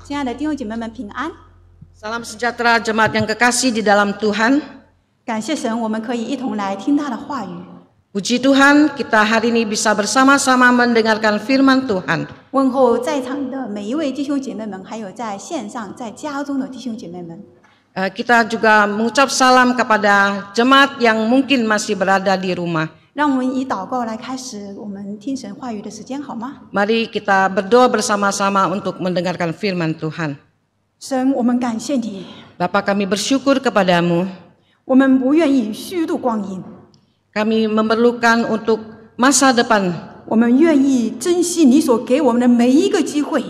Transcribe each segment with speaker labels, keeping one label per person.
Speaker 1: 亲爱的弟兄姐妹们平安。
Speaker 2: Salam sejahtera jemaat yang kekasih di dalam Tuhan.
Speaker 1: 感谢神，我们可以一同来听他的话语。
Speaker 2: Puji Tuhan, kita hari ini bisa bersama-sama mendengarkan firman Tuhan.
Speaker 1: 问候在场的每一位弟兄姐妹们，还有在线上、在家中的弟兄姐妹们。
Speaker 2: Kita juga mengucap salam kepada jemaat yang mungkin masih berada di rumah.
Speaker 1: 让我们以祷告来开始我们听神话语的时间，好吗？
Speaker 2: Mari kita berdoa bersama-sama untuk mendengarkan firman Tuhan.
Speaker 1: 神，我们感谢你，
Speaker 2: Bapa, kami bersyukur kepadamu.
Speaker 1: 我们不愿意虚度光阴，
Speaker 2: Kami memerlukan untuk masa depan.
Speaker 1: 我们愿意珍惜你所给我们的每一个机会。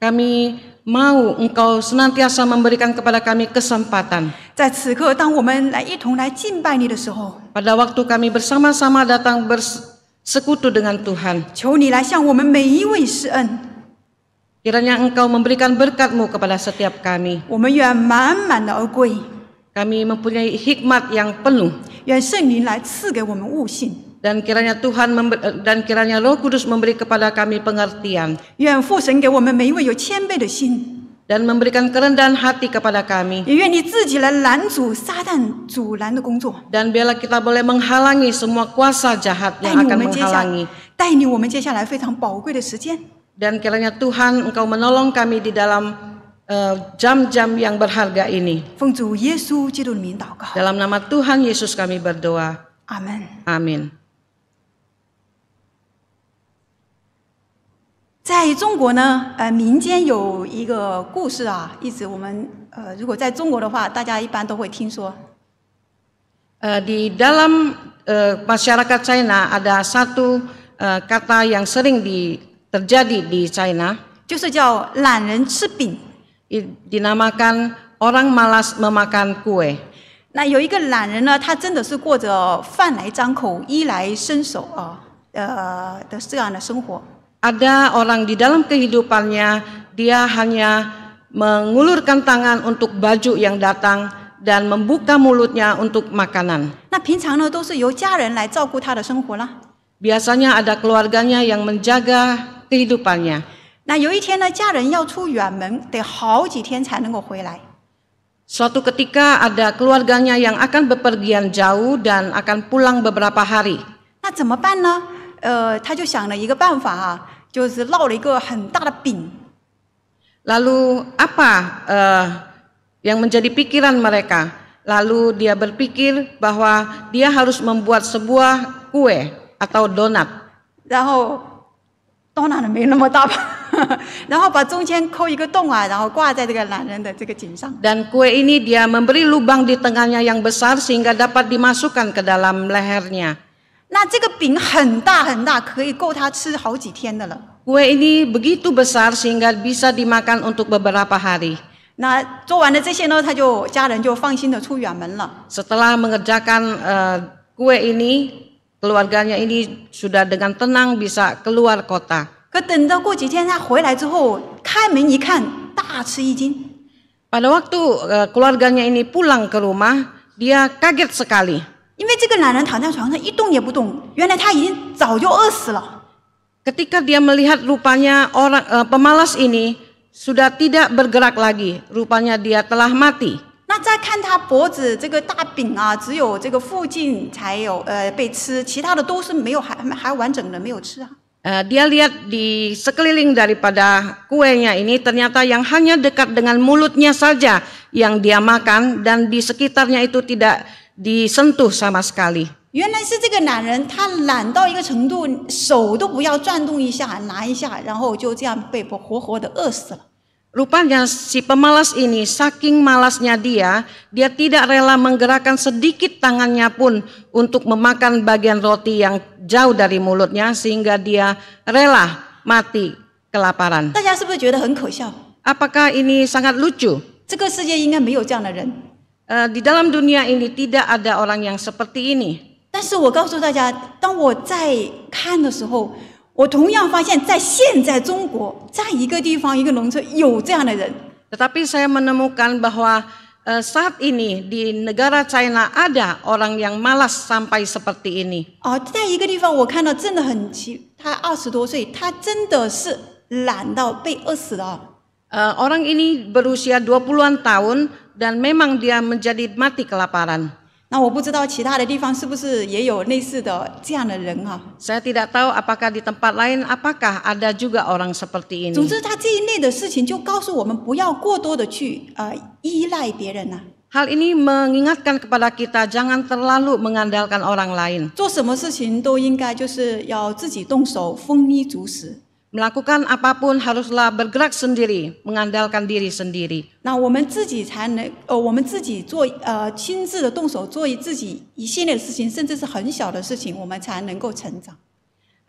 Speaker 2: Kami mau Engkau senantiasa memberikan kepada kami kesempatan.
Speaker 1: 在此刻，当我们一同来敬拜你的时候，
Speaker 2: Pada waktu kami bersama-sama datang bersekutu dengan Tuhan,
Speaker 1: 求你来向我们每一位施恩。
Speaker 2: kiranya Engkau memberikan berkat-Mu kepada setiap kami.
Speaker 1: 我们愿满满的而归，
Speaker 2: Kami mempunyai hikmat yang penuh,
Speaker 1: 愿圣灵来赐给我们悟性，
Speaker 2: dan kiranya kiranya Roh Kudus memberi kepada kami pengertian
Speaker 1: 愿父神给我们每一位有谦卑的心，
Speaker 2: dan memberikan kerendahan hati kepada kami.
Speaker 1: 也愿你自己来拦阻撒旦阻拦的工作，
Speaker 2: Dan biarlah kita boleh menghalangi semua kuasa jahat
Speaker 1: 带
Speaker 2: yang
Speaker 1: 领我
Speaker 2: akan
Speaker 1: 们接下
Speaker 2: menghalangi.
Speaker 1: 带领我们接下来非常宝贵的时间。
Speaker 2: Dan kiranya Tuhan Engkau menolong kami di dalam jam-jam yang berharga ini.
Speaker 1: 奉主耶稣基督的名祷告，
Speaker 2: Dalam nama Tuhan Yesus kami berdoa.
Speaker 1: 阿门。
Speaker 2: Amin.
Speaker 1: 在中国呢，民间有一个故事啊，一直我们如果在中国的话，大家一般都会听说。
Speaker 2: Di dalam masyarakat China ada satu kata yang sering terjadi di China,
Speaker 1: 就是叫懒人吃饼。
Speaker 2: dinamakan orang malas memakan kue.
Speaker 1: 那有一个懒人呢，他真的是过着饭来张口、衣来伸手的这样的生活。
Speaker 2: Ada orang di dalam kehidupannya, dia hanya mengulurkan tangan untuk baju yang datang dan membuka mulutnya untuk makanan.
Speaker 1: 那平常呢，都是由家人来照顾他的生活啦。
Speaker 2: Biasanya ada keluarganya yang menjaga kehidupannya.
Speaker 1: 那有一天呢，家人要出远门，得好几天才能够回来。
Speaker 2: Suatu ketika ada keluarganya yang akan bepergian jauh dan akan pulang beberapa hari.
Speaker 1: 那怎么办呢？他就想了一个办法啊，就是烙了一个很大的饼。
Speaker 2: Lalu apa yang menjadi pikiran mereka? Lalu dia berpikir bahwa dia harus membuat sebuah kue atau donat.
Speaker 1: 然后donut没那么大吧，然后把中间抠一个洞啊，然后挂在这个懒人的这个颈上。
Speaker 2: Dan kue ini dia memberi lubang di tengahnya yang besar sehingga dapat dimasukkan ke dalam lehernya.
Speaker 1: 那这个饼很大很大，可以够他吃好几天的了。
Speaker 2: Kue ini begitu besar sehingga bisa dimakan untuk beberapa hari.
Speaker 1: 那做完了这些呢，家人就放心的出远门了。
Speaker 2: Setelah mengerjakan kue ini, keluarganya ini sudah dengan tenang bisa keluar kota.
Speaker 1: 可等到过几天他回来之后，开门一看，大吃一惊。
Speaker 2: Pada waktu keluarganya ini pulang ke rumah, dia kaget sekali.
Speaker 1: 因为这个懒人躺在床上一动也不动，原来他已经早就饿死了。
Speaker 2: Ketika dia melihat rupanya orang pemalas ini sudah tidak bergerak lagi, rupanya dia telah mati.
Speaker 1: 那再看他脖子这个大饼啊，只有这个附近才有被吃，其他的都是没有还完整的没有吃啊。
Speaker 2: Dia lihat di sekeliling daripada kuenya ini ternyata yang hanya dekat dengan mulutnya saja yang dia makan dan di sekitarnya itu tidak disentuh sama sekali.
Speaker 1: 原来是这个懒人，他懒到一个程度，手都不要转动一下，拿一下，然后就这样被活活的饿死了。
Speaker 2: Rupanya si pemalas ini saking malasnya dia tidak rela menggerakkan sedikit tangannya pun untuk memakan bagian roti yang jauh dari mulutnya sehingga dia rela mati kelaparan.
Speaker 1: 大家是不是觉得很可笑？
Speaker 2: Apakah ini sangat lucu?
Speaker 1: 这个世界应该没有这样的人。
Speaker 2: Di dalam dunia ini tidak ada orang yang seperti ini.
Speaker 1: 但是我告诉大家，当我在看的时候，我同样发现，在现在中国，在一个地方一个农村有这样的人。
Speaker 2: Tetapi saya menemukan bahwa saat ini di negara China ada orang yang malas sampai seperti ini.
Speaker 1: 在一个地方我看到真的很奇，他20多岁，他真的是懒到被饿死了。
Speaker 2: Orang ini berusia 20-an tahun dan memang dia menjadi mati kelaparan.
Speaker 1: 那我不知道其他的地方是不是也有类似的这样的人啊？
Speaker 2: Saya tidak tahu apakah di tempat lain apakah ada juga orang seperti
Speaker 1: 总
Speaker 2: ini.
Speaker 1: 之，他这一类的事情就告诉我们，不要过多的去依赖别人呐、
Speaker 2: Hal ini mengingatkan kepada kita jangan terlalu mengandalkan orang lain.
Speaker 1: 做什么事情都应该就是要自己动手，丰衣足食。
Speaker 2: Melakukan apapun haruslah bergerak sendiri, mengandalkan diri sendiri.
Speaker 1: 那我们自己才能我们自己做亲自的动手做自己一系列的事情，甚至是很小的事情，我们才能够成长。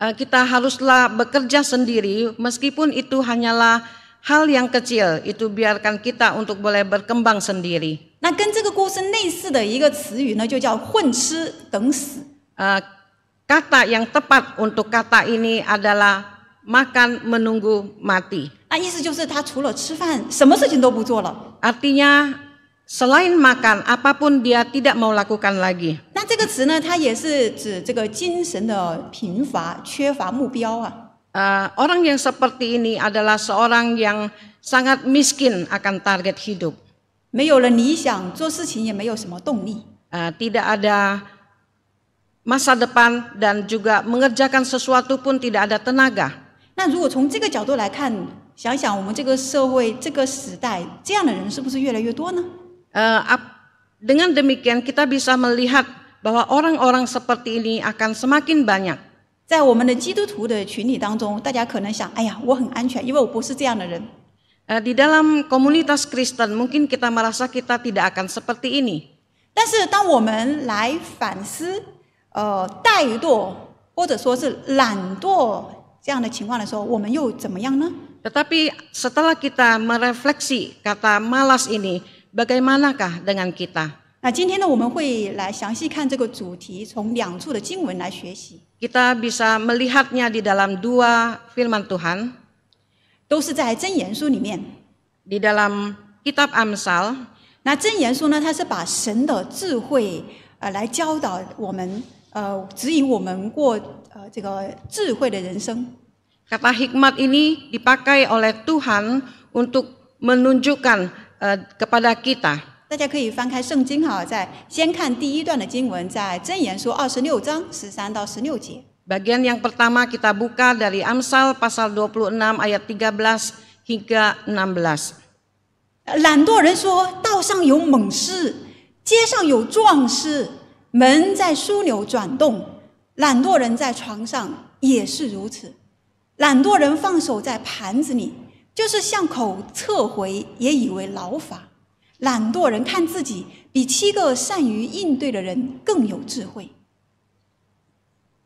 Speaker 2: Kita haruslah bekerja sendiri meskipun itu hanyalah hal yang kecil, itu biarkan kita untuk boleh berkembang sendiri.
Speaker 1: 那跟这个故事类似的一个词语呢，就叫混吃等死。
Speaker 2: Kata yang tepat untuk kata ini adalah makan menunggu mati.
Speaker 1: 那意思就是他除了吃饭，什么事情都不做了。
Speaker 2: Artinya selain makan apapun dia tidak mau lakukan lagi.
Speaker 1: 那这个词呢，它也是指这个精神的贫乏、缺乏目标啊。
Speaker 2: Orang yang seperti ini adalah seorang yang sangat miskin akan target hidup.
Speaker 1: 没有了理想，做事情也没有什么动力。
Speaker 2: Tidak ada masa depan dan juga mengerjakan sesuatu pun tidak ada tenaga.
Speaker 1: 那如果从这个角度来看，想想我们这个社会、这个时代，这样的人是不是越来越多呢？
Speaker 2: Dengan demikian kita bisa melihat bahwa orang-orang seperti ini akan semakin banyak.
Speaker 1: 在我们的基督徒的群体当中，大家可能想：哎呀，我很安全，因为我不是这样的人。
Speaker 2: Di dalam komunitas Kristen mungkin kita merasa kita tidak akan seperti ini.
Speaker 1: 但是当我们来反思，怠惰或者说是懒惰这样的情况的时候，我们又怎么样呢？
Speaker 2: Tetapi setelah kita merefleksi kata malas ini, bagaimanakah dengan kita?
Speaker 1: 那今天呢，我们会来详细看这个主题，从两处的经文来学习，
Speaker 2: Kita bisa melihatnya di dalam dua firman Tuhan,
Speaker 1: 都是在箴言书里面。
Speaker 2: di dalam kitab Amsal.
Speaker 1: 那箴言书呢，它是把神的智慧来教导我们，指引我们过这个智慧的人生。
Speaker 2: Kata hikmat ini dipakai oleh Tuhan untuk menunjukkan kepada kita.
Speaker 1: 大家可以翻开圣经哈，先看第一段的经文，在箴言书26章13到16节。
Speaker 2: Bagian yang pertama kita buka dari Amsal pasal 26 ayat 13 hingga 16.
Speaker 1: 懒惰人说：“道上有猛狮，街上有壮狮，门在枢纽转动。懒惰人在床上也是如此。懒惰人放手在盘子里，就是向口撤回，也以为劳乏。懒惰人看自己比7个善于应对的人更有智慧。”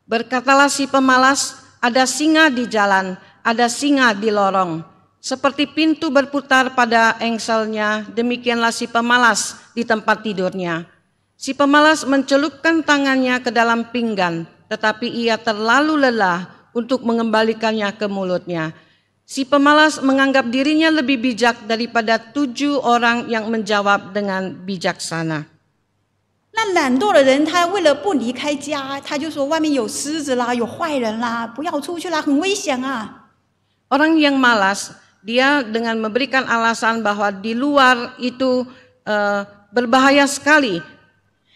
Speaker 2: Berkatalah si pemalas, ada singa di jalan, ada singa di lorong. Seperti pintu berputar pada engselnya, demikianlah si pemalas di tempat tidurnya. Si pemalas mencelupkan tangannya ke dalam pinggan, tetapi ia terlalu lelah untuk mengembalikannya ke mulutnya. Si pemalas menganggap dirinya lebih bijak daripada 7 orang yang menjawab dengan bijaksana.
Speaker 1: 那懒惰的人，他为了不离开家，他就说外面有狮子啦，有坏人啦，不要出去啦，很危险啊。
Speaker 2: Orang yang malas, dia dengan memberikan alasan bahwa di luar itu berbahaya sekali,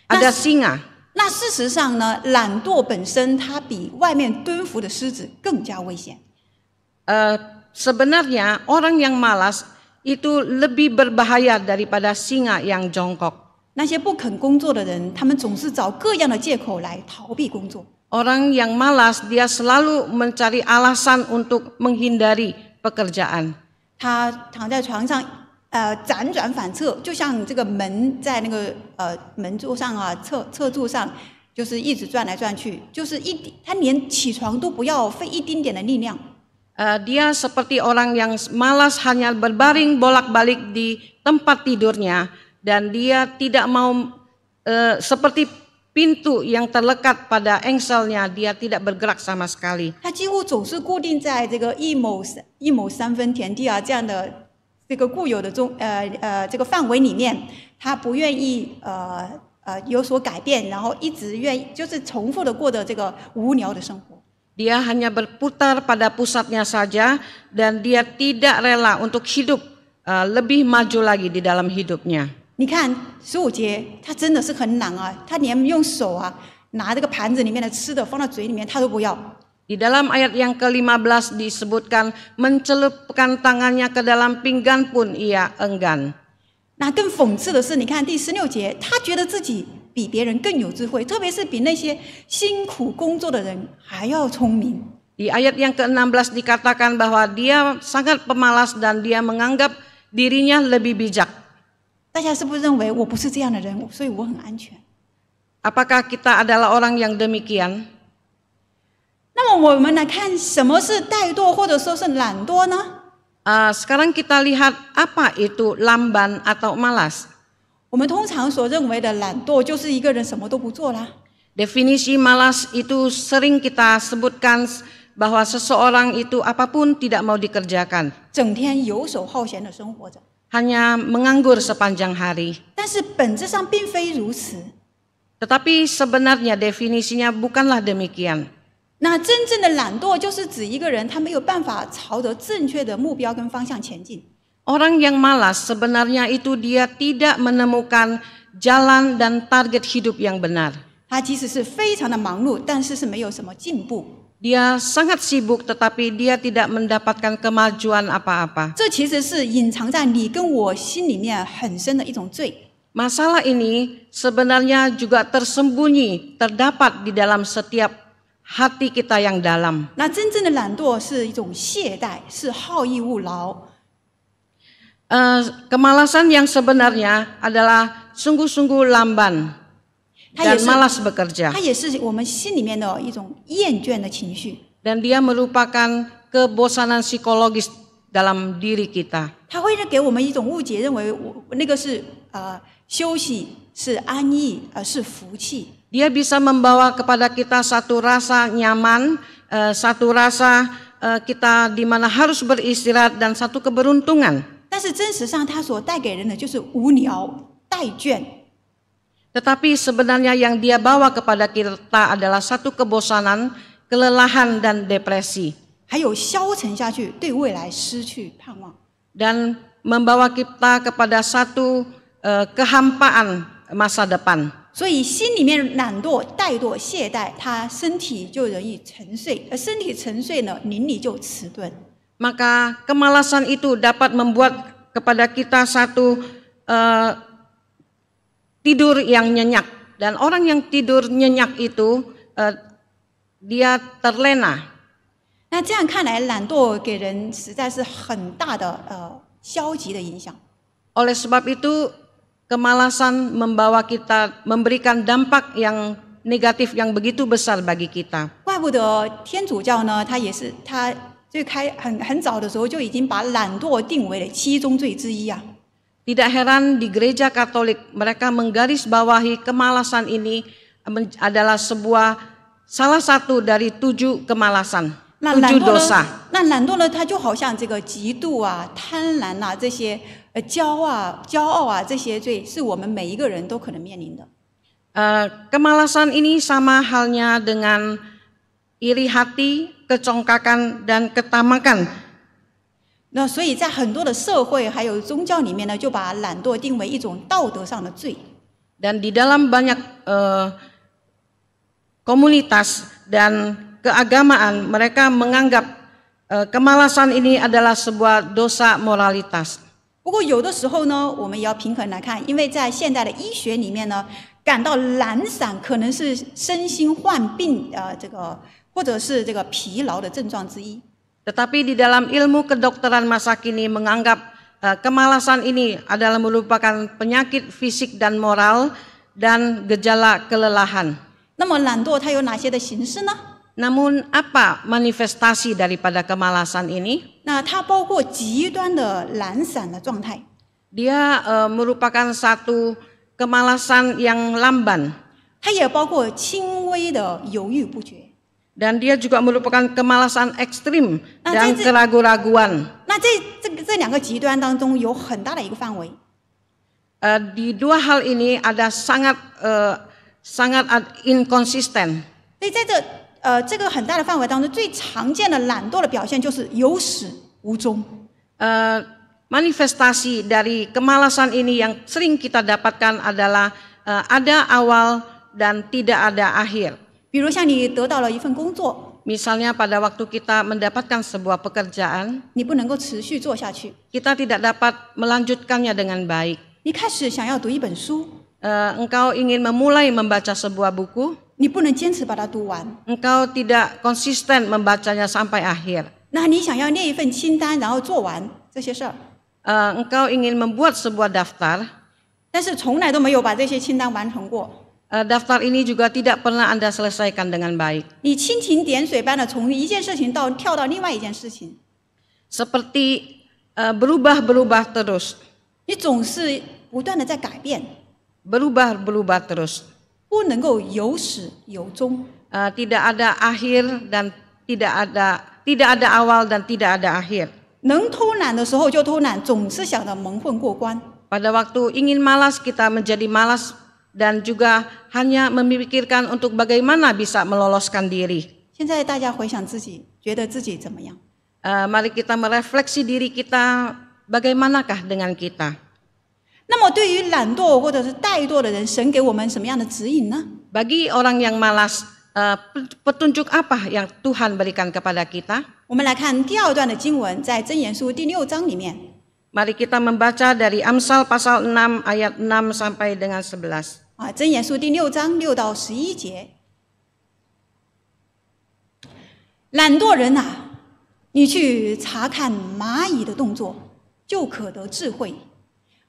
Speaker 2: ada singa.
Speaker 1: 那事实上呢，懒惰本身它比外面蹲伏的狮子更加危险。
Speaker 2: Sebenarnya orang yang malas itu lebih berbahaya daripada singa yang jongkok.
Speaker 1: 那些不肯工作的人，他们总是找各样的借口来逃避工作。
Speaker 2: Orang yang malas dia selalu mencari alasan untuk menghindari pekerjaan.
Speaker 1: 他躺在床上，辗转反侧，就像这个门在那个门柱上啊，侧柱上，就是一直转来转去，就是他连起床都不要费一丁点的力量。
Speaker 2: Dia seperti orang yang malas hanya berbaring bolak-balik di tempat tidurnya dan dia tidak mau seperti pintu yang terlekat pada engselnya, dia tidak bergerak sama sekali.
Speaker 1: 他几乎总是固定在这个一亩3分田地啊这样的这个固有的这个范围里面，他不愿意有所改变，然后一直就是重复的过着这个无聊的生活。
Speaker 2: Dia hanya berputar pada pusatnya saja dan dia tidak rela untuk hidup lebih maju lagi di dalam hidupnya.
Speaker 1: 你看15节，他真的是很懒啊，他连用手啊拿这个盘子里面的吃的放到嘴里面，他都不要。
Speaker 2: Di dalam ayat yang ke-15 disebutkan mencelupkan tangannya ke dalam pinggan pun ia enggan.
Speaker 1: 那更讽刺的是，你看第16节，他觉得自己比别人更有智慧，特别是比那些辛苦工作的人还要聪明。
Speaker 2: Di ayat yang ke-16 dikatakan bahwa dia sangat pemalas dan dia menganggap dirinya lebih bijak.
Speaker 1: 大家是不是认为我不是这样的人，所以我很安全？
Speaker 2: Apakah kita adalah orang yang demikian?
Speaker 1: 那么我们来看什么是怠惰或者说是懒惰呢？
Speaker 2: Sekarang kita lihat apa itu lamban atau malas.
Speaker 1: 我们通常所认为的懒惰就是一个人什么都不做啦。
Speaker 2: Definisi malas itu sering kita sebutkan bahwa seseorang itu apapun tidak mau dikerjakan.
Speaker 1: 整天游手好闲的生活着。
Speaker 2: Hanya menganggur sepanjang hari.
Speaker 1: 但是本质上并非如此。
Speaker 2: Tetapi sebenarnya definisinya bukanlah demikian.
Speaker 1: 那真正的懒惰就是指一个人他没有办法朝着正确的目标跟方向前进。
Speaker 2: Orang yang malas sebenarnya itu dia tidak menemukan jalan dan target hidup yang benar.
Speaker 1: 他即使是非常的忙碌，但是是没有什么进步。
Speaker 2: Dia sangat sibuk tetapi dia tidak mendapatkan kemajuan apa-apa.
Speaker 1: 这其实是隐藏在你跟我心里面很深的一种罪。
Speaker 2: Masalah ini sebenarnya juga tersembunyi, terdapat di dalam setiap hati kita yang dalam.
Speaker 1: 那真正的懒惰是一种懈怠，是好逸恶劳。
Speaker 2: Kemalasan yang sebenarnya adalah sungguh-sungguh lamban dan malas bekerja.
Speaker 1: 它也是我们心里面的一种厌倦的情绪。
Speaker 2: Dan dia merupakan kebosanan psikologis dalam diri kita.
Speaker 1: 它会给我们一种误解，认为那个是休息，是安逸，是福气。
Speaker 2: Dia bisa membawa kepada kita satu rasa nyaman, satu rasa kita di mana harus beristirahat dan satu keberuntungan.
Speaker 1: 但是真实上，它所带给人的就是无聊、怠倦。
Speaker 2: Tetapi sebenarnya yang dia bawa kepada kita adalah satu kebosanan, kelelahan dan depresi.
Speaker 1: 还有消沉下去，对未来失去盼望。
Speaker 2: Dan membawa kita kepada satu kehampaan masa depan.
Speaker 1: 所以心里面懒惰、怠惰、懈怠，他身体就容易沉睡，而身体沉睡呢，灵里就迟钝。
Speaker 2: Maka kemalasan itu dapat membuat kepada kita satu tidur yang nyenyak. Dan orang yang tidur nyenyak itu dia terlena.
Speaker 1: 那这样看来，懒惰给人实在是很大的消极的影响。
Speaker 2: Oleh sebab itu kemalasan membawa kita memberikan dampak yang negatif yang begitu besar bagi kita.
Speaker 1: 怪不得天主教呢，他也是他最很早的时候就已经把懒惰定为了七宗罪之一啊。
Speaker 2: Tidak heran di gereja Katolik mereka menggarisbawahi kemalasan ini adalah salah satu dari 7 kemalasan, 7 dosa.
Speaker 1: 那懒惰呢，它就好像这个嫉妒啊、贪婪啊这些骄傲啊这些罪，是我们每一个人都可能面临的。
Speaker 2: Kemalasan ini sama halnya dengan iri hati, kecongkakan dan ketamakan.
Speaker 1: 那所以在很多的社会还有宗教里面呢，就把懒惰定为一种道德上的罪。
Speaker 2: Dan di dalam banyak komunitas dan keagamaan mereka menganggap kemalasan ini adalah sebuah dosa moralitas.
Speaker 1: 不过有的时候呢，我们也要平衡来看，因为在现代的医学里面呢，感到懒散可能是身心患病或者是这个疲劳的症状之一。
Speaker 2: Tetapi di dalam ilmu kedokteran masa kini menganggap kemalasan ini adalah merupakan penyakit fisik dan moral dan gejala kelelahan.
Speaker 1: 那么懒惰它有哪些的形式呢？
Speaker 2: Namun apa manifestasi daripada kemalasan ini?
Speaker 1: 那它包括极端的懒散的状态，
Speaker 2: Dia merupakan satu kemalasan yang lamban.
Speaker 1: 它也包括轻微的犹豫不决。
Speaker 2: Dan dia juga merupakan kemalasan ekstrim
Speaker 1: Nah,
Speaker 2: dan
Speaker 1: jadi-
Speaker 2: keraguan-raguan.
Speaker 1: 那这两个极端当中有很大的一个范围。
Speaker 2: Di 2 hal ini ada sangat inkonsisten.
Speaker 1: 所以在这个很大的范围当中，最常见的懒惰的表现就是有始无终。
Speaker 2: manifestasi dari kemalasan ini yang sering kita dapatkan adalah ada awal dan tidak ada akhir.
Speaker 1: 比如像你得到了一份工作，
Speaker 2: Misalnya pada waktu kita mendapatkan sebuah pekerjaan,
Speaker 1: 你不能够持续做下去，
Speaker 2: kita tidak dapat melanjutkannya dengan baik.
Speaker 1: 你开始想要读一本书，
Speaker 2: Engkau ingin memulai membaca sebuah buku,
Speaker 1: 你不能坚持把它读完。
Speaker 2: engkau tidak konsisten membacanya sampai akhir.
Speaker 1: 那你想要列一份清单，然后做完这些事儿，
Speaker 2: Engkau ingin membuat sebuah daftar,
Speaker 1: 但是从来都没有把这些清单完成过。
Speaker 2: daftar ini juga tidak pernah Anda selesaikan dengan baik.
Speaker 1: 你蜻蜓点水般的从一件事情跳到另外一件事情，
Speaker 2: Seperti berubah-berubah terus,
Speaker 1: 你总是不断的在改变，
Speaker 2: berubah-berubah terus.
Speaker 1: 不能够有始有终。
Speaker 2: Tidak ada akhir dan tidak ada awal dan tidak ada akhir.
Speaker 1: 能偷懒的时候就偷懒，总是想着蒙混过关。
Speaker 2: Pada waktu ingin malas, kita menjadi malas dan juga hanya memikirkan untuk bagaimana bisa meloloskan diri.
Speaker 1: 现在大家回想自己，觉得自己怎么样？
Speaker 2: Mari kita merefleksi diri kita, bagaimanakah dengan kita?
Speaker 1: 那么对于懒惰或者是怠惰的人，神给我们什么样的指引呢？
Speaker 2: Bagi orang yang malas, petunjuk apa yang Tuhan berikan kepada kita?
Speaker 1: 我们来看第二段的经文，在箴言书第6章里面。
Speaker 2: Mari kita membaca dari Amsal pasal 6 ayat 6 sampai dengan 11.
Speaker 1: 箴言书第6章6到11节。懒惰人啊，你去查看蚂蚁的动作，就可得智慧。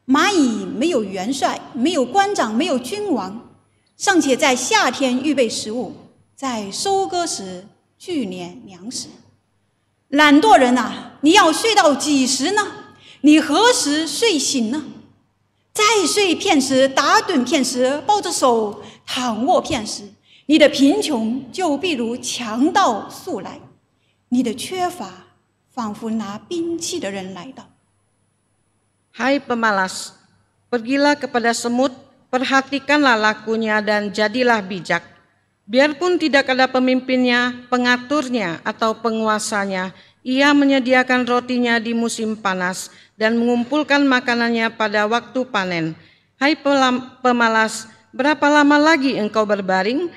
Speaker 1: 蚂蚁没有元帅，没有官长，没有君王，尚且在夏天预备食物，在收割时聚敛粮食。懒惰人啊，你要睡到几时呢？你何时睡醒呢？再睡片时，打盹片时，抱着手躺卧片时，你的贫穷就必如强盗速来，你的缺乏仿佛拿兵器的人来到。
Speaker 2: Hai pemalas, pergilah kepada semut, perhatikanlah lakunya dan jadilah bijak. Biarpun tidak ada pemimpinnya, pengaturnya atau penguasanya, ia menyediakan rotinya di musim panas dan mengumpulkan makanannya pada waktu panen. Hai pemalas, berapa lama lagi engkau berbaring?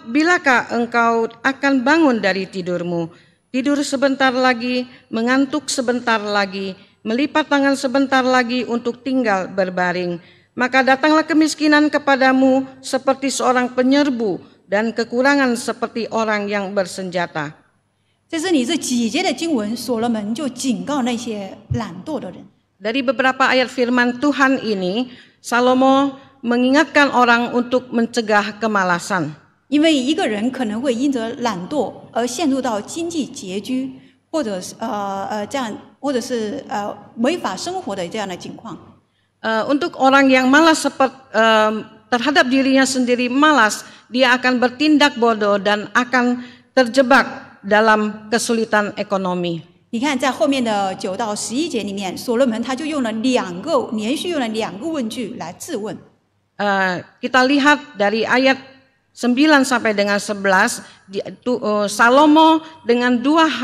Speaker 2: Bilakah engkau akan bangun dari tidurmu? Tidur sebentar lagi, mengantuk sebentar lagi, melipat tangan sebentar lagi untuk tinggal berbaring. Maka datanglah kemiskinan kepadamu seperti seorang penyerbu dan kekurangan seperti orang yang bersenjata.
Speaker 1: 这是你这几节的经文，所罗门就警告那些懒惰的人。
Speaker 2: Dari beberapa ayat firman Tuhan ini, Salomo mengingatkan orang untuk mencegah kemalasan.
Speaker 1: 因为一个人可能会因着懒惰而陷入到经济拮据，或者是这样，或者是没法生活的这样的情况。
Speaker 2: Untuk orang yang malas terhadap dirinya sendiri malas, dia akan bertindak bodoh dan akan terjebak dalam kesulitan ekonomi.
Speaker 1: 你看，在后面的9到11节里面，所罗门他就连续用了2个问句来质问。
Speaker 2: Kita lihat dari ayat 9 sampai dengan 11, Salomo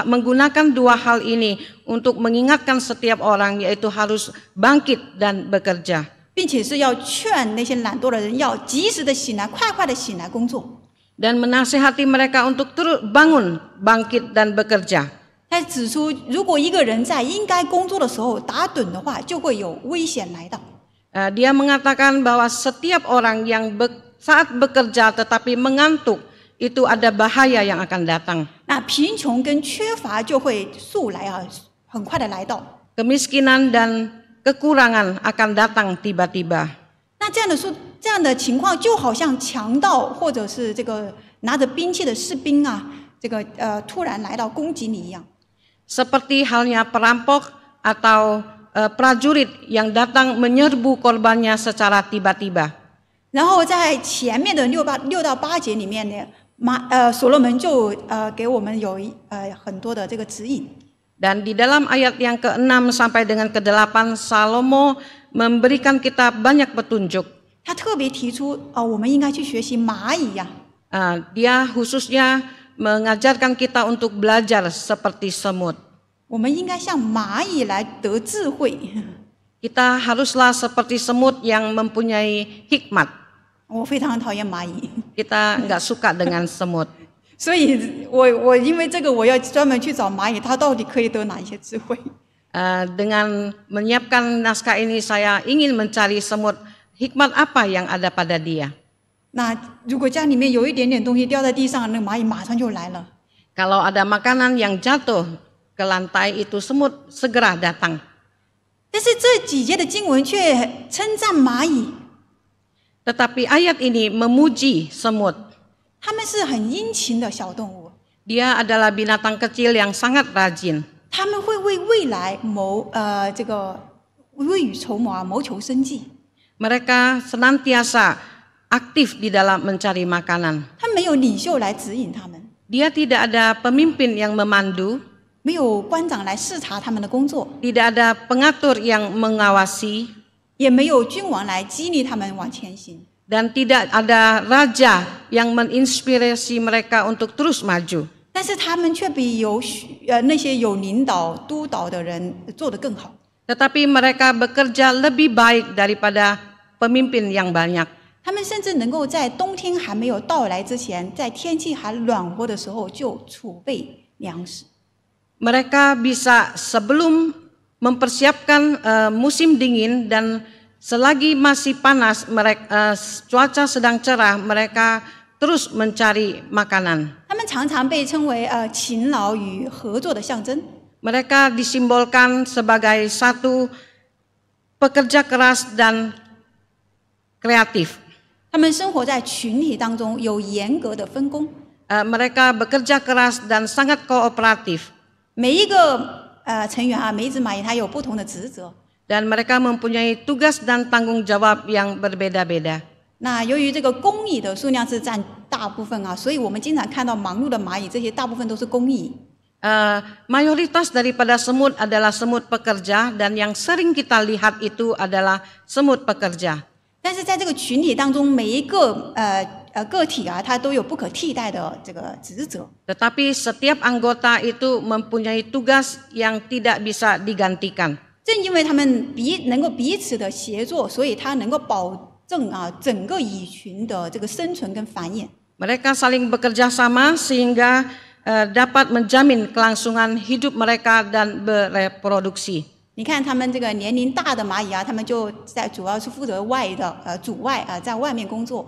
Speaker 2: menggunakan dua hal ini untuk mengingatkan setiap orang, yaitu harus bangkit dan bekerja.
Speaker 1: 并且是要劝那些懒惰的人要及时的醒来，快快的醒来工作。
Speaker 2: Dan menasihati mereka untuk terus bangun, bangkit dan bekerja.
Speaker 1: 他指出，如果一个人在应该工作的时候打盹的话，就会有危险来到。
Speaker 2: Dia mengatakan bahwa setiap orang yang saat bekerja tetapi mengantuk, itu ada bahaya yang akan datang.
Speaker 1: 那贫穷跟缺乏就会速来啊，很快的来到。
Speaker 2: Kemiskinan dan kekurangan akan datang tiba-tiba.
Speaker 1: 那这样的情况，就好像强盗或者是这个拿着兵器的士兵啊，突然来到攻击你一样。
Speaker 2: Seperti halnya perampok atau prajurit yang datang menyerbu korbannya secara tiba-tiba.
Speaker 1: 然后在前面的6到8节里面呢，所罗门就给我们有很多的这个指引。
Speaker 2: Dan di dalam ayat yang ke-6 sampai dengan ke-8, Salomo memberikan kita banyak petunjuk.
Speaker 1: 他特别提出我们应该去学习蚂蚁呀。
Speaker 2: Dia khususnya mengajarkan kita untuk belajar seperti semut.
Speaker 1: 我们应该像蚂蚁来得智慧。
Speaker 2: Kita haruslah seperti semut yang mempunyai hikmat.
Speaker 1: 我非常讨厌蚂蚁，
Speaker 2: Kita nggak suka dengan semut.
Speaker 1: 所以我因为这个我要专门去找蚂蚁，它到底可以得哪一些智慧？
Speaker 2: Dengan menyiapkan naskah ini saya ingin mencari semut, hikmat apa yang ada pada dia.
Speaker 1: 那如果家里面有一点点东西掉在地上，那蚂蚁马上就来了。
Speaker 2: Kalau ada makanan yang jatuh ke lantai itu semut segera datang.
Speaker 1: 但是这几节的经文却称赞蚂蚁，
Speaker 2: Tetapi ayat ini memuji semut.
Speaker 1: 它们是很殷勤的小动物，
Speaker 2: Dia adalah binatang kecil yang sangat rajin.
Speaker 1: 它们会为未来未雨绸缪啊，谋求生计。
Speaker 2: Mereka senantiasa aktif di dalam mencari makanan.
Speaker 1: 它没有领袖来指引他们，
Speaker 2: Dia tidak ada pemimpin yang memandu,
Speaker 1: 没有官长来视察他们的工作，
Speaker 2: tidak ada pengatur yang mengawasi,
Speaker 1: 也没有君王来激励他们往前行。
Speaker 2: dan tidak ada raja yang menginspirasi mereka untuk terus maju.
Speaker 1: 但是他们却比那些有领导督导的人做得更好。
Speaker 2: Tetapi mereka bekerja lebih baik daripada pemimpin yang banyak.
Speaker 1: 他们甚至能够在冬天还没有到来之前，在天气还暖和的时候就储备粮食。
Speaker 2: Mereka bisa sebelum mempersiapkan musim dingin dan selagi masih panas, cuaca sedang cerah, mereka terus mencari makanan.
Speaker 1: 他们常常被称为勤劳与合作的象征。
Speaker 2: Mereka disimbolkan sebagai satu pekerja keras dan kreatif.
Speaker 1: 他们生活在群体当中，有严格的分工。
Speaker 2: Mereka bekerja keras dan sangat kooperatif.
Speaker 1: 每一个成员啊，每一只蚂蚁它有不同的职责。
Speaker 2: Dan mereka mempunyai tugas dan tanggung jawab yang berbeda-beda.
Speaker 1: 那由于这个工蚁的数量是占大部分啊，所以我们经常看到忙碌的蚂蚁，这些大部分都是工蚁。
Speaker 2: Mayoritas daripada semut adalah semut pekerja dan yang sering kita lihat itu adalah semut pekerja.
Speaker 1: 但是在这个群体当中，每一个个体啊，它都有不可替代的这个职责。
Speaker 2: Tetapi setiap anggota itu mempunyai tugas yang tidak bisa digantikan.
Speaker 1: 正因为他们能够彼此的协作，所以它能够保证啊整个蚁群的这个生存跟繁衍。
Speaker 2: Mereka saling bekerja sama sehingga dapat menjamin kelangsungan hidup mereka dan bereproduksi.
Speaker 1: 你看他们这个年龄大的蚂蚁啊，他们就主要是负责主外啊，在外面工作。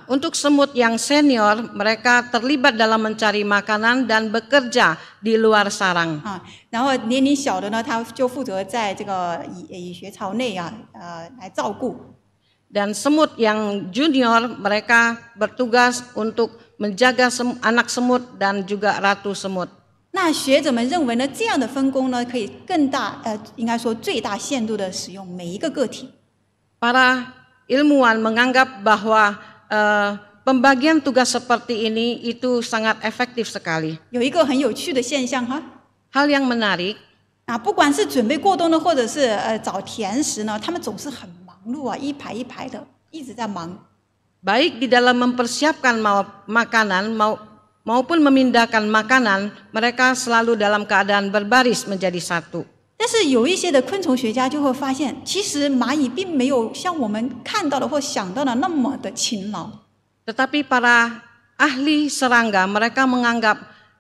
Speaker 2: Untuk semut yang senior, mereka terlibat dalam mencari makanan dan bekerja di luar sarang.
Speaker 1: 然后年龄小的呢，他就负责在这个蚁穴巢内啊，来照顾。
Speaker 2: Dan semut yang junior, mereka bertugas untuk menjaga anak semut dan juga ratu semut.
Speaker 1: 那学者们认为呢，这样的分工呢，可以应该说最大限度的使用每一个个体。
Speaker 2: Para ilmuwan menganggap bahwa pembagian tugas seperti ini itu sangat efektif sekali.
Speaker 1: 有一个很有趣的现象哈，
Speaker 2: Hal yang menarik,
Speaker 1: 不管是准备过冬呢，或者是找甜食呢，他们总是很忙碌啊，一排一排的，一直在忙。
Speaker 2: baik di dalam mempersiapkan makanan maupun memindahkan makanan, mereka selalu dalam keadaan berbaris menjadi satu.
Speaker 1: 但是有一些的昆虫学家就会发现，其实蚂蚁并没有像我们看到的或想到的那么的勤劳。
Speaker 2: Tetapi para ahli serangga mereka menganggap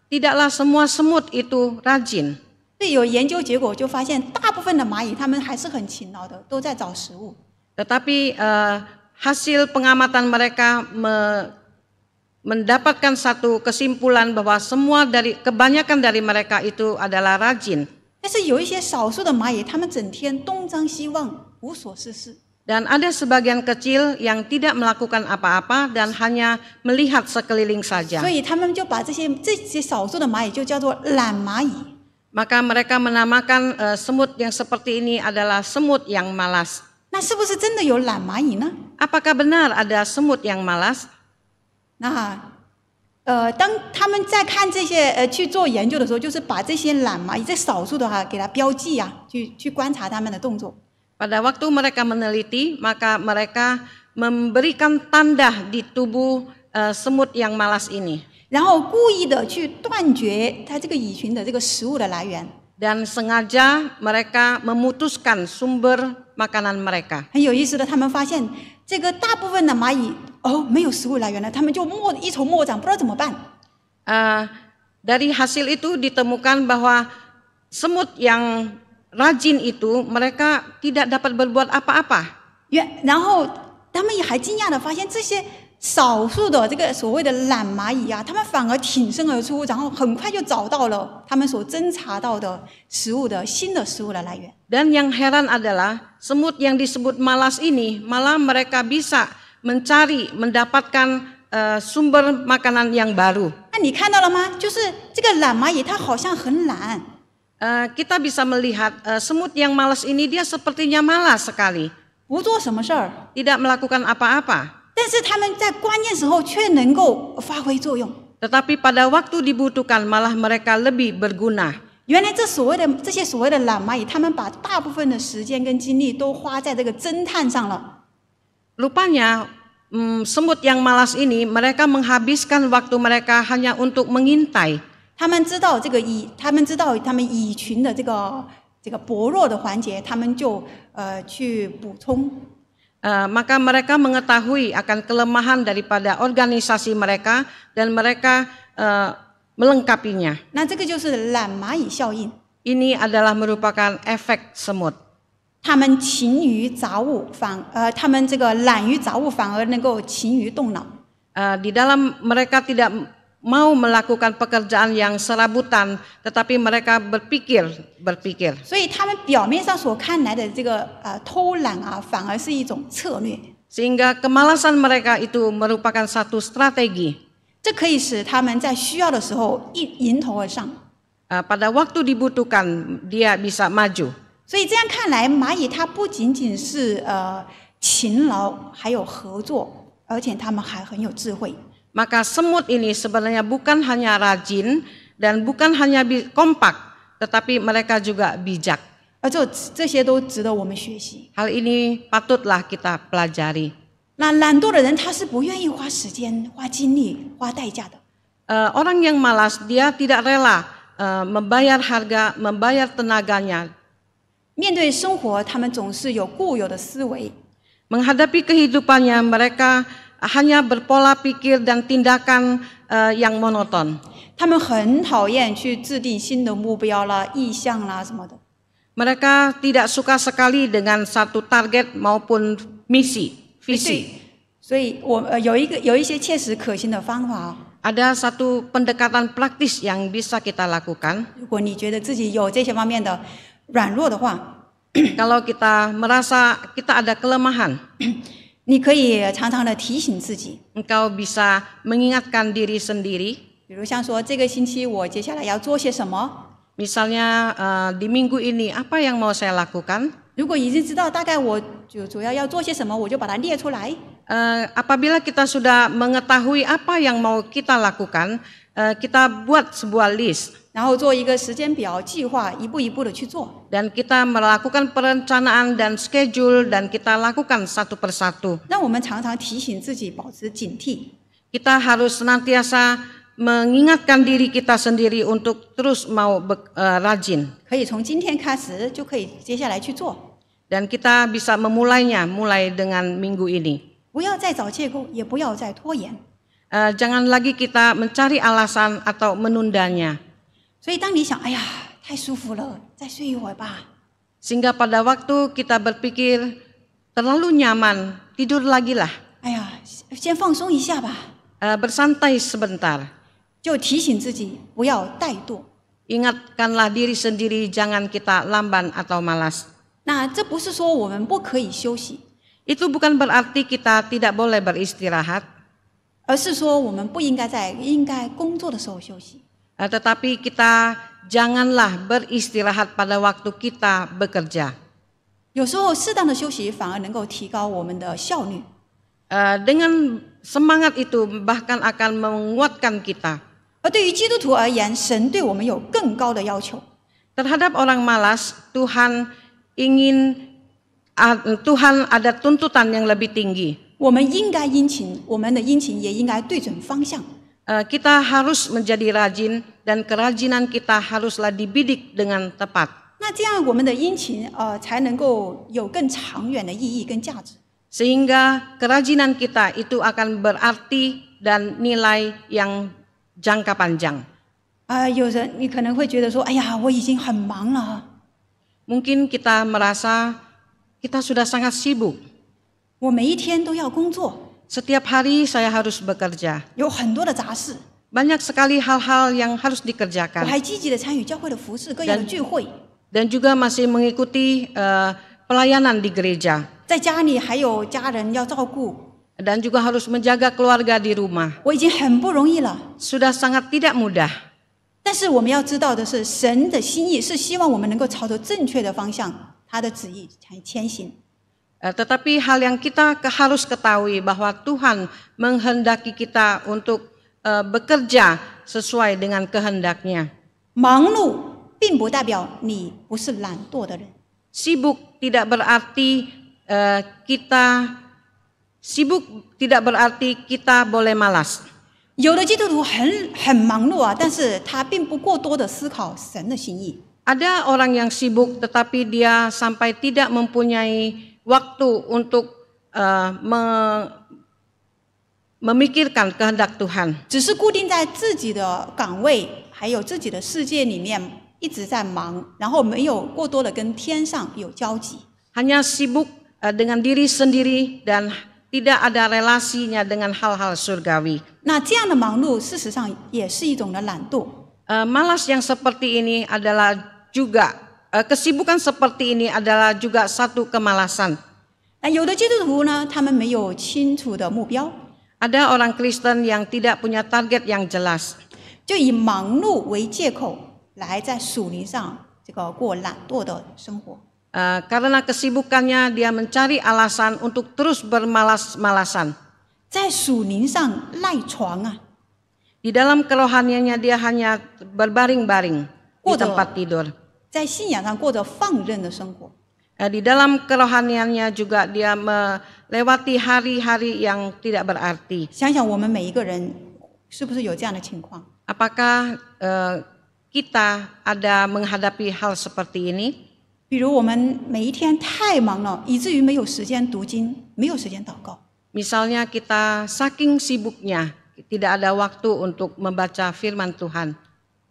Speaker 2: tidaklah semua semut itu rajin.
Speaker 1: 对，有研究结果就发现，大部分的蚂蚁它们还是很勤劳的，都在找食物。
Speaker 2: Tetapi hasil pengamatan mereka mendapatkan satu kesimpulan bahwa kebanyakan dari mereka itu adalah rajin.
Speaker 1: 但是有一些少数的蚂蚁，它们整天东张西望，无所事事。
Speaker 2: Dan ada sebagian kecil yang tidak melakukan apa-apa dan hanya melihat sekeliling saja.
Speaker 1: 所以他们就把这些少数的蚂蚁就叫做懒蚂蚁。
Speaker 2: Maka mereka menamakan semut yang seperti ini adalah semut yang malas.
Speaker 1: 那是不是真的有懒蚂蚁呢？
Speaker 2: Apakah benar ada semut yang malas?
Speaker 1: 那当他们在看这些去做研究的时候，就是把这些懒蚂蚁这少数的给它标记啊，去观察它们的动作。
Speaker 2: Pada waktu mereka meneliti, maka mereka memberikan tanda di tubuh semut yang malas ini.
Speaker 1: 然后故意的去断绝他这个蚁群的这个食物的来源。
Speaker 2: dan sengaja mereka memutuskan sumber makanan mereka.
Speaker 1: 很有意思的，他们发现这个大部分的蚂蚁没有食物来源了，他们就一筹莫展，不知道怎么办。
Speaker 2: Dari hasil itu ditemukan bahwa semut yang rajin itu mereka tidak dapat berbuat apa-apa.
Speaker 1: 然后他们也还惊讶的发现，这些少数的这个所谓的懒蚂蚁啊，他们反而挺身而出，然后很快就找到了他们所侦查到的新的食物的来源。
Speaker 2: Dan yang heran adalah semut yang disebut malas ini malah mereka bisa mendapatkan sumber makanan yang baru.
Speaker 1: 那你看到了吗？就是这个懒蚂蚁，它好像很懒。
Speaker 2: Kita bisa melihat semut yang malas ini dia sepertinya malas sekali.
Speaker 1: 不做什么事儿，
Speaker 2: Tidak melakukan apa-apa.
Speaker 1: 但是他们在关键时候却能够发挥作用。
Speaker 2: Tetapi pada waktu dibutuhkan malah mereka lebih berguna.
Speaker 1: 原来这些所谓的懒蚂蚁，他们把大部分的时间跟精力都花在这个侦探上了。
Speaker 2: Rupanya semut yang malas ini mereka menghabiskan waktu mereka hanya untuk mengintai.
Speaker 1: 他们知道他们蚁群的这个薄弱的环节，他们就去补充。
Speaker 2: Maka mereka mengetahui akan kelemahan daripada organisasi mereka dan mereka melengkapinya.
Speaker 1: 那这个就是懒蚂蚁效应。
Speaker 2: Ini adalah merupakan efek semut.
Speaker 1: 他们勤于杂物，他们这个懒于杂物，反而能够勤于动脑。
Speaker 2: Di dalam mereka tidak mau melakukan pekerjaan yang serabutan, tetapi mereka berpikir.
Speaker 1: 所以他们表面上所看来的这个偷懒啊，反而是一种策略。
Speaker 2: Sehingga kemalasan mereka itu merupakan satu strategi.
Speaker 1: 这可以使他们在需要的时候迎头而上。
Speaker 2: Pada waktu dibutuhkan dia bisa maju.
Speaker 1: 所以这样看来，蚂蚁它不仅仅是勤劳，还有合作，而且他们还很有智慧。
Speaker 2: Maka semut ini sebenarnya bukan hanya rajin dan bukan hanya kompak, tetapi mereka juga bijak.
Speaker 1: 而这些都值得我们学习。
Speaker 2: Hal ini patutlah kita pelajari.
Speaker 1: 那懒惰的人，他是不愿意花时间、花精力、花代价的。
Speaker 2: Orang yang malas dia tidak rela membayar harga, membayar tenaganya.
Speaker 1: 面对生活，他们总是有固有的思维。
Speaker 2: Menghadapi kehidupannya mereka hanya berpola pikir dan tindakan yang monoton.
Speaker 1: 他们很讨厌去制定新的目标啦、意向啦什么的。
Speaker 2: Mereka tidak suka sekali dengan satu target maupun visi.
Speaker 1: 所以有一些切实可行的方法。
Speaker 2: Ada satu pendekatan praktis yang bisa kita lakukan.
Speaker 1: 如果你觉得自己有这些方面的软弱的话，
Speaker 2: Kalau kita merasa kita ada kelemahan,
Speaker 1: 你可以常常的提醒自己，
Speaker 2: engkau bisa mengingatkan diri sendiri.
Speaker 1: 比如像说这个星期我接下来要做些什么。
Speaker 2: Misalnya di minggu ini apa yang mau saya lakukan?
Speaker 1: 如果已经知道大概我主要做些什么，我就把它列出来。
Speaker 2: Apabila kita sudah mengetahui apa yang mau kita lakukan, kita buat sebuah list.
Speaker 1: 然后做一个时间表计划，一步一步的去做。
Speaker 2: Dan kita melakukan perencanaan dan schedule dan kita lakukan satu persatu.
Speaker 1: 让我们常常提醒自己，保持警惕。
Speaker 2: Kita harus senantiasa mengingatkan diri kita sendiri untuk terus mau rajin.
Speaker 1: 可以从今天开始，就可以接下来去做。
Speaker 2: Dan kita bisa memulainya mulai dengan minggu ini.
Speaker 1: 不要再找借口，也不要再拖延。
Speaker 2: Jangan lagi kita mencari alasan atau menundanya.
Speaker 1: 所以当你想，哎呀，太舒服了，再睡一会儿吧。
Speaker 2: Sehingga pada waktu kita berpikir terlalu nyaman, tidur lagi lah.
Speaker 1: 哎呀，先放松一下吧。
Speaker 2: Bersantai sebentar.
Speaker 1: 就提醒自己不要怠惰。
Speaker 2: Ingatkanlah diri sendiri, jangan kita lamban atau malas.
Speaker 1: 那这不是说我们不可以休息，
Speaker 2: Itu bukan berarti kita tidak boleh beristirahat,
Speaker 1: 而是说我们不应该在应该工作的时候休息。
Speaker 2: tetapi kita janganlah beristirahat pada waktu kita bekerja.
Speaker 1: 有时候适当的休息反而能够提高我们的效率。
Speaker 2: Dengan semangat itu bahkan akan menguatkan kita.
Speaker 1: 而对于基督徒而言，神对我们有更高的要求。
Speaker 2: Terhadap orang malas, Tuhan ada tuntutan yang lebih tinggi.
Speaker 1: 我们应该殷勤，我们的殷勤也应该对准方向。
Speaker 2: kita harus menjadi rajin dan kerajinan kita haruslah dibidik dengan tepat.
Speaker 1: 那这样我们的殷勤才能够有更长远的意义跟价值。
Speaker 2: Sehingga kerajinan kita itu akan berarti dan nilai yang jangka panjang.
Speaker 1: 有人你可能会觉得说，哎呀，我已经很忙了，
Speaker 2: Mungkin kita merasa kita sudah sangat sibuk.
Speaker 1: 我每一天都要工作，
Speaker 2: Setiap hari saya harus bekerja.
Speaker 1: 有很多的杂事，
Speaker 2: Banyak sekali hal-hal yang harus
Speaker 1: 我
Speaker 2: dikerjakan.
Speaker 1: 还积极的参与教会的服事、各样的聚会，
Speaker 2: Dan juga masih mengikuti pelayanan di gereja.
Speaker 1: 在家里还有家人要照顾，
Speaker 2: Dan juga harus menjaga keluarga di rumah.
Speaker 1: 我已经很不容易了。
Speaker 2: Sudah sangat tidak mudah.
Speaker 1: 但是我们要知道的是，神的心意是希望我们能够朝着正确的方向，他的旨意前行。
Speaker 2: Tetapi hal yang kita harus ketahui bahwa Tuhan menghendaki kita untuk bekerja sesuai dengan kehendaknya.
Speaker 1: 忙碌并不代表你不是懒惰的人，
Speaker 2: Sibuk tidak berarti kita boleh malas.
Speaker 1: 有的基督徒很忙碌啊，但是他并不过多的思考神的心意。
Speaker 2: Ada orang yang sibuk tetapi dia sampai tidak mempunyai waktu untuk memikirkan kehendak Tuhan.
Speaker 1: 只是固定在自己的岗位，还有自己的世界里面一直在忙，然后没有过多的跟天上有交集。
Speaker 2: Hanya sibuk dengan diri sendiri dan tidak ada relasinya dengan hal-hal surgawi.
Speaker 1: 那这样的忙碌，事实上也是一种的懒惰。
Speaker 2: Malas yang seperti ini adalah juga kesibukan seperti ini adalah juga satu kemalasan.
Speaker 1: 那有的基督徒呢，他们没有清楚的目标，
Speaker 2: Ada orang Kristen yang tidak punya target yang jelas.
Speaker 1: 就以忙碌为借口来在属灵上过懒惰的生活。
Speaker 2: Karena kesibukannya dia mencari alasan untuk terus bermalas-malasan.
Speaker 1: 在属灵上赖床啊，
Speaker 2: Di dalam kerohaniannya dia hanya berbaring-baring di
Speaker 1: Waduh.
Speaker 2: tempat tidur.
Speaker 1: 在信仰上过着放任的生活。
Speaker 2: Di dalam kerohaniannya juga dia melewati hari-hari yang tidak berarti.
Speaker 1: 想想我们每一个人是不是有这样的情况？
Speaker 2: Apakah kita ada menghadapi hal seperti ini?
Speaker 1: 比如我们每一天太忙了，以至于没有时间读经，没有时间祷告。
Speaker 2: Misalnya kita saking sibuknya tidak ada waktu untuk membaca firman Tuhan.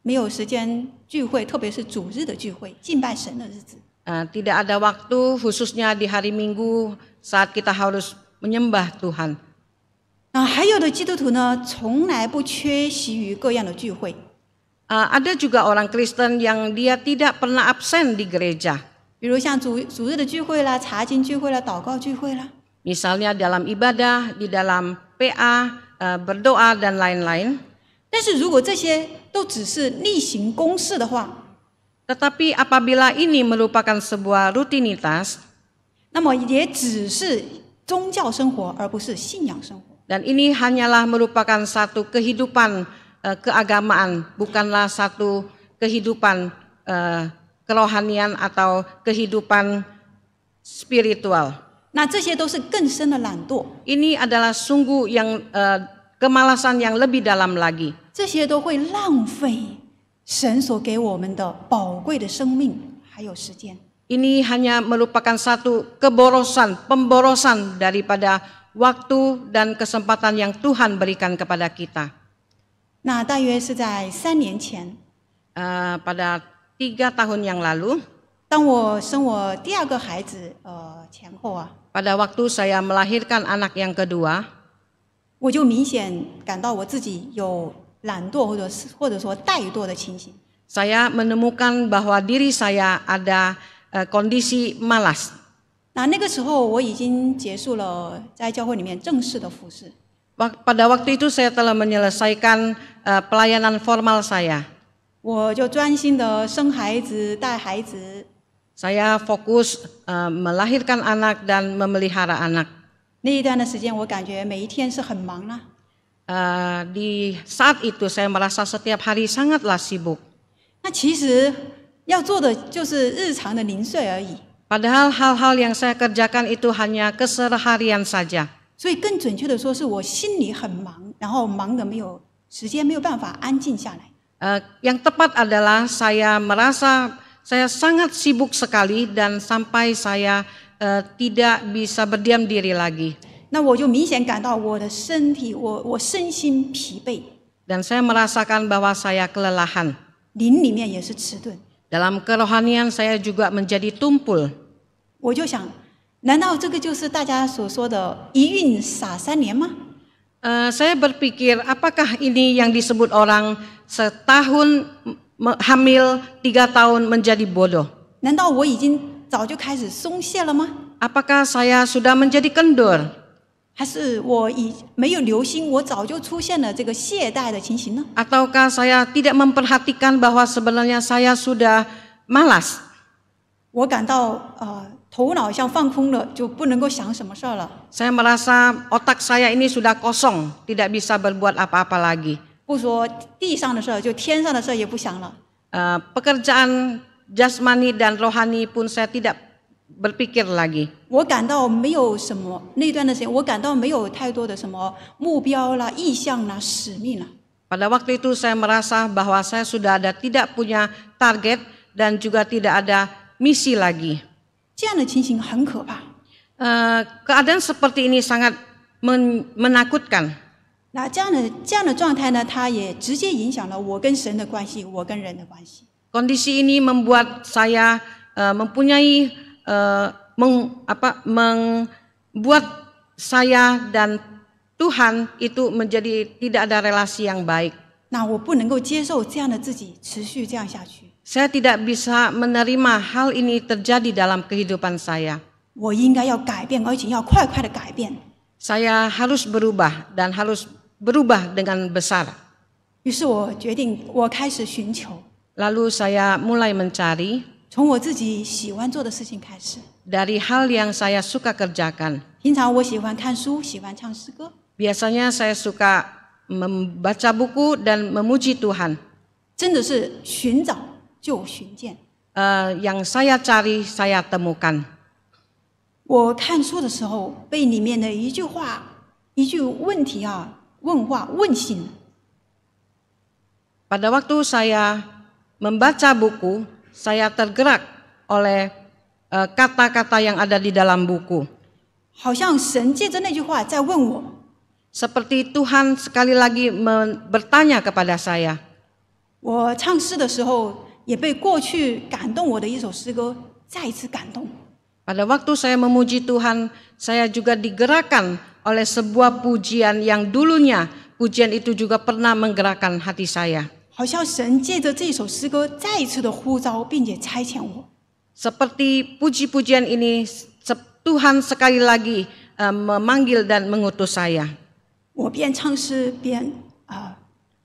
Speaker 1: 没有时间聚会，特别是主日的聚会，敬拜神的日子。
Speaker 2: Tidak ada waktu khususnya di hari Minggu saat kita harus menyembah Tuhan.
Speaker 1: 还有的基督徒呢，从来不缺席于各样的聚会。
Speaker 2: Ada juga orang Kristen yang dia tidak pernah absen di gereja.
Speaker 1: 比如像主日的聚会啦、查经聚会啦、祷告聚会啦。
Speaker 2: Misalnya dalam ibadah, di dalam PA, berdoa dan lain-lain.
Speaker 1: 但是如果这些都只是例行公事的话，
Speaker 2: Tetapi apabila ini merupakan sebuah rutinitas
Speaker 1: 那么也只是宗教生活，而不是信仰生活。
Speaker 2: dan ini hanyalah merupakan satu kehidupan keagamaan, bukanlah satu kehidupan kerohanian atau kehidupan spiritual.
Speaker 1: 那这些都是更深的懒惰，
Speaker 2: Ini adalah sungguh yang kemalasan yang lebih dalam lagi.
Speaker 1: 这些都会浪费神所给我们的宝贵的生命还有时间。
Speaker 2: Ini hanya merupakan satu pemborosan daripada waktu dan kesempatan yang Tuhan berikan kepada kita.
Speaker 1: 那大约是在3年前，
Speaker 2: Pada 3 tahun yang lalu,
Speaker 1: 当我生我第二个孩子前后啊，
Speaker 2: pada waktu saya melahirkan anak yang kedua,
Speaker 1: 我就明显感到我自己有懒惰或者说怠惰的情形。
Speaker 2: saya menemukan bahwa diri saya ada kondisi malas.
Speaker 1: 那个时候我已经结束了在教会里面正式的服事，
Speaker 2: Pada waktu itu saya telah menyelesaikan pelayanan formal saya.
Speaker 1: 我就专心的生孩子、带孩子。
Speaker 2: Saya fokus melahirkan anak dan memelihara anak.
Speaker 1: 那一段的时间，我感觉每一天是很忙啦。
Speaker 2: Di saat itu saya merasa setiap hari sangatlah sibuk.
Speaker 1: 那其实要做的就是日常的零碎而已。
Speaker 2: Padahal hal-hal yang saya kerjakan itu hanya keseharian saja.
Speaker 1: 所以更准确的说，是我心里很忙，然后忙得没有时间没有办法安静下来。
Speaker 2: Yang tepat adalah saya merasa saya sangat sibuk sekali dan sampai saya tidak bisa berdiam diri lagi.
Speaker 1: 那我就明显感到我的身体，我身心疲惫，
Speaker 2: Dan saya merasakan bahwa saya kelelahan.
Speaker 1: 灵里面也是迟钝。
Speaker 2: Dalam kerohanian saya juga menjadi tumpul.
Speaker 1: 我就想，难道这个就是大家所说的一孕傻3年吗？
Speaker 2: Saya berpikir apakah ini yang disebut orang setahun hamil 3 tahun menjadi bodoh?
Speaker 1: 难道我已经早就开始松懈了吗？
Speaker 2: Apakah saya sudah menjadi kendur?
Speaker 1: 还是我没有留心，我早就出现了这个懈怠的情形呢？
Speaker 2: Ataukah saya tidak memperhatikan bahwa sebenarnya saya sudah malas?
Speaker 1: 我感到头脑像放空了，就不能够想什么事儿了。
Speaker 2: Saya merasa otak saya ini sudah kosong, tidak bisa berbuat apa-apa lagi.
Speaker 1: 不说地上的事儿，就天上的事儿也不想了。
Speaker 2: Pekerjaan jasmani dan rohani pun saya tidak berpikir lagi.
Speaker 1: 我感到没有什么那段的时间，我感到没有太多的什么目标啦、意向啦、使命啦。
Speaker 2: Pada waktu itu saya merasa bahwa saya sudah tidak punya target dan juga tidak ada misi lagi.
Speaker 1: 这样的情形很可怕。
Speaker 2: Keadaan seperti ini sangat menakutkan.
Speaker 1: 那这样的状态呢，它也直接影响了我跟神的关系，我跟人的关系。
Speaker 2: Kondisi ini membuat saya mempunyai membuat saya dan Tuhan itu menjadi tidak ada relasi yang baik.
Speaker 1: 那我不能够接受这样的自己持续这样下去。
Speaker 2: Saya tidak bisa menerima hal ini terjadi dalam kehidupan saya.
Speaker 1: 我应该要改变，而且要快快的改变。
Speaker 2: Saya harus berubah dan harus berubah dengan besar.
Speaker 1: 于是我决定，我开始寻求，
Speaker 2: Lalu saya mulai mencari
Speaker 1: 从我自己喜欢做的事情开始。
Speaker 2: dari hal yang saya suka kerjakan.
Speaker 1: 平常我喜欢看书，喜欢唱诗歌。
Speaker 2: Biasanya saya suka membaca buku dan memuji Tuhan.
Speaker 1: 真的是寻找就寻见。
Speaker 2: Yang saya cari, saya temukan.
Speaker 1: 我看书的时候，被里面的一句话、一句问题问话问醒了。
Speaker 2: Pada waktu saya membaca buku, saya tergerak oleh kata-kata yang ada di dalam buku.
Speaker 1: 好像神借着那句话在问我。
Speaker 2: Seperti Tuhan sekali lagi bertanya kepada saya.
Speaker 1: 我唱诗的时候，也被过去感动我的一首诗歌再一次感动。
Speaker 2: Pada waktu saya memuji Tuhan, saya juga digerakkan oleh sebuah pujian yang dulunya pujian itu juga pernah menggerakkan hati saya.
Speaker 1: 好像神借着这首诗歌再一次的呼召，并且差遣我。
Speaker 2: Seperti puji-pujian ini, Tuhan sekali lagi memanggil dan mengutus saya.
Speaker 1: 我边唱诗边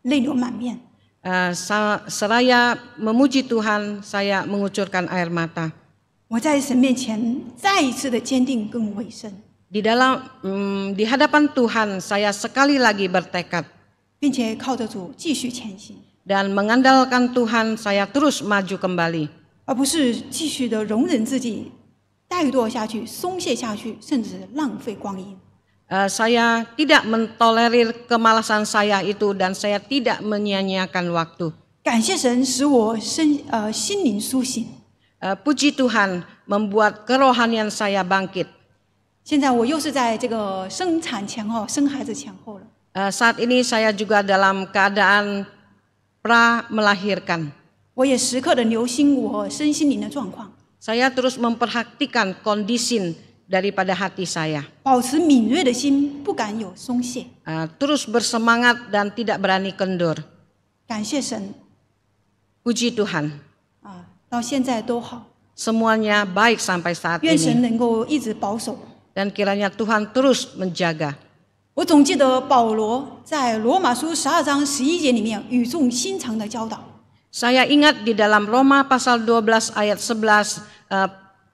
Speaker 1: 泪流满面。
Speaker 2: Seraya memuji Tuhan, saya mengucurkan air mata.
Speaker 1: 我在神面前再一次的坚定跟委身，
Speaker 2: Di hadapan Tuhan, saya sekali lagi bertekad
Speaker 1: 并且靠着主继续前行，
Speaker 2: dan mengandalkan Tuhan, saya terus maju kembali.
Speaker 1: 而不是继续的容忍自己怠惰下去、松懈下去，甚至浪费光阴。
Speaker 2: Saya tidak mentolerir kemalasan saya itu dan saya tidak menyia-nyiakan waktu.
Speaker 1: 感谢神使我心灵苏醒。
Speaker 2: Puji Tuhan membuat kerohanian saya bangkit.
Speaker 1: 现在我又是在这个生产前后、生孩子前后了。
Speaker 2: Saat ini saya juga dalam keadaan pra melahirkan.
Speaker 1: 我也时刻的留心我身心灵的状况，
Speaker 2: Saya terus memperhatikan kondisi daripada hati saya.
Speaker 1: 保持敏锐的心，不敢有松懈。
Speaker 2: Terus bersemangat dan tidak berani kendur.
Speaker 1: 感谢神
Speaker 2: Puji Tuhan.
Speaker 1: 到现在都好。
Speaker 2: Semuanya baik sampai saat
Speaker 1: 愿神
Speaker 2: ini.
Speaker 1: 能够一直保守。
Speaker 2: Dan kiranya Tuhan terus menjaga.
Speaker 1: 我总记得保罗在罗马书12章11节里面语重心长的教导。
Speaker 2: Saya ingat di dalam Roma pasal 12 ayat 11,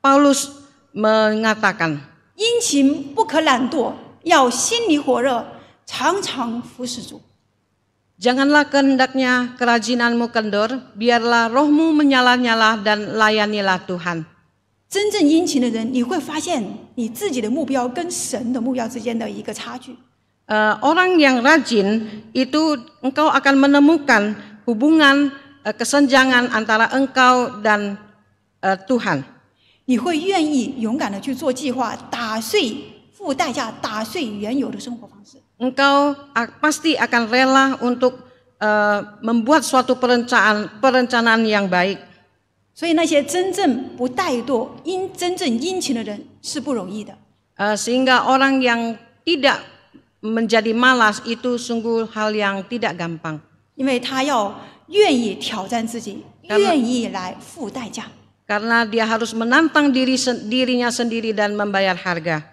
Speaker 2: Paulus mengatakan,
Speaker 1: 殷勤不可懒惰，要心里火热，常常服侍主。
Speaker 2: Janganlah kehendaknya kerajinanmu kendur, biarlah rohmu menyala-nyala dan layanilah Tuhan.
Speaker 1: 真正殷勤的人，你会发现你自己的目标跟神的目标之间的一个差距。
Speaker 2: orang yang rajin itu engkau akan menemukan hubungan kesenjangan antara engkau dan Tuhan.
Speaker 1: 你会愿意勇敢的去做计划，打碎付代价打碎原有的生活方式。
Speaker 2: Engkau pasti akan rela untuk membuat suatu perencanaan yang baik.
Speaker 1: 所以那些真正不怠惰、真正殷勤的人是不容易的。
Speaker 2: Sehingga orang yang tidak menjadi malas itu sungguh hal yang tidak gampang.
Speaker 1: 因为他要愿意挑战自己，愿意来付代价。
Speaker 2: Karena dia harus menantang dirinya sendiri dan membayar harga.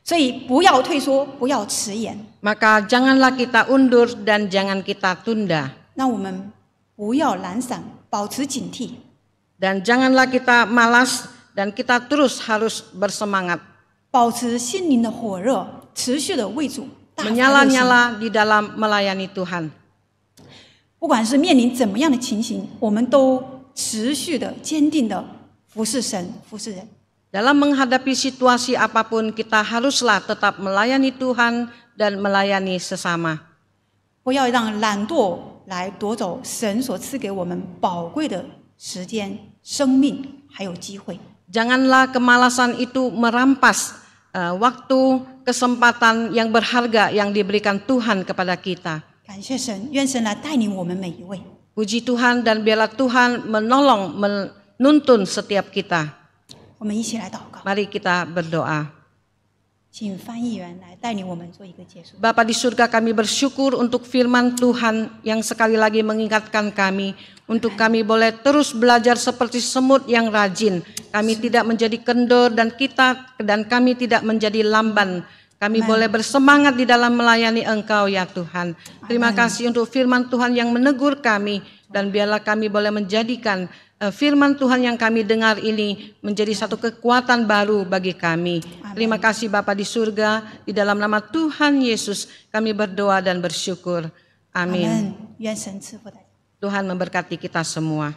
Speaker 1: 所以不要退缩，不要迟延。
Speaker 2: Maka janganlah kita undur dan jangan kita tunda.
Speaker 1: 那我们不要懒散，保持警惕。
Speaker 2: Dan janganlah kita malas dan kita terus harus bersemangat.
Speaker 1: 保持心灵的火热，持续的为主大发热心。
Speaker 2: Menyala-nyala di dalam melayani Tuhan.
Speaker 1: 不管是面临怎么样的情形，我们都持续的、坚定的服侍神、服侍人。
Speaker 2: Dalam menghadapi situasi apapun kita haruslah tetap melayani Tuhan dan melayani sesama.
Speaker 1: 不要让懒惰来夺走神所赐给我们宝贵的时间、生命还有机会。
Speaker 2: Janganlah kemalasan itu merampas waktu, kesempatan yang berharga yang diberikan Tuhan kepada kita.
Speaker 1: 感谢神，愿神来带领我们每一位。
Speaker 2: Puji Tuhan dan biarlah Tuhan menolong, menuntun setiap kita.
Speaker 1: 我们一起来祷告，
Speaker 2: Mari kita berdoa.
Speaker 1: 请翻译员来带领我们做一个结束。
Speaker 2: Bapa di surga, kami bersyukur untuk firman Tuhan yang sekali lagi mengingatkan kami untuk kami boleh terus belajar seperti semut yang rajin. Kami tidak menjadi kendor dan kami tidak menjadi lamban. Kami boleh bersemangat di dalam melayani Engkau ya Tuhan. Terima kasih untuk firman Tuhan yang menegur kami dan biarlah kami boleh menjadikan firman Tuhan yang kami dengar ini menjadi satu kekuatan baru bagi kami. Terima kasih Bapa di surga, di dalam nama Tuhan Yesus kami berdoa dan bersyukur. Amin.
Speaker 1: Amen。愿神赐福大家。
Speaker 2: Tuhan memberkati kita semua.